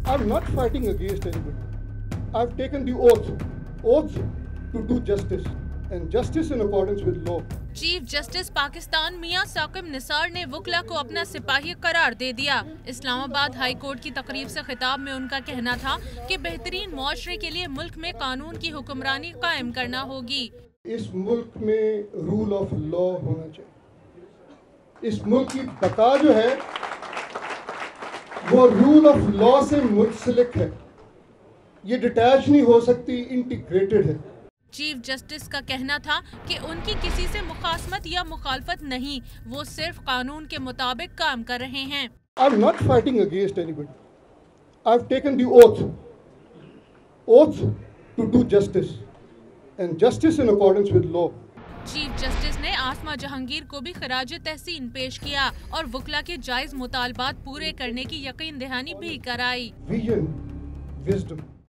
I'm not fighting against anybody. I've taken the oath to do justice, and justice in accordance with law. Chief justice Pakistan Mian Saqib Nisar ने वकला को अपना सिपाही करार दे दिया। इस्लामाबाद हाई कोर्ट की तकरीब से खिताब में उनका कहना था कि बेहतरीन मुआशरे के लिए मुल्क में कानून की हुक्मरानी कायम करना होगी। इस मुल्क में रूल ऑफ लॉ होना चाहिए। इस मुल्क की बका जो है वो रूल ऑफ लॉ से मुंसलिक है, ये डिटैच नहीं हो सकती, इंटीग्रेटेड है। चीफ जस्टिस का कहना था कि उनकी किसी से मुखासमत या मुखालफत नहीं, वो सिर्फ कानून के मुताबिक काम कर रहे हैं। I'm not fighting against anybody. I've taken the oath to do justice, and justice in accordance with law. Chief justice ने आसमा जहांगीर को भी खराज तहसीन पेश किया और वकला के जायज मुतालबात पूरे करने की यकीन दहानी भी कराई। Vision, wisdom.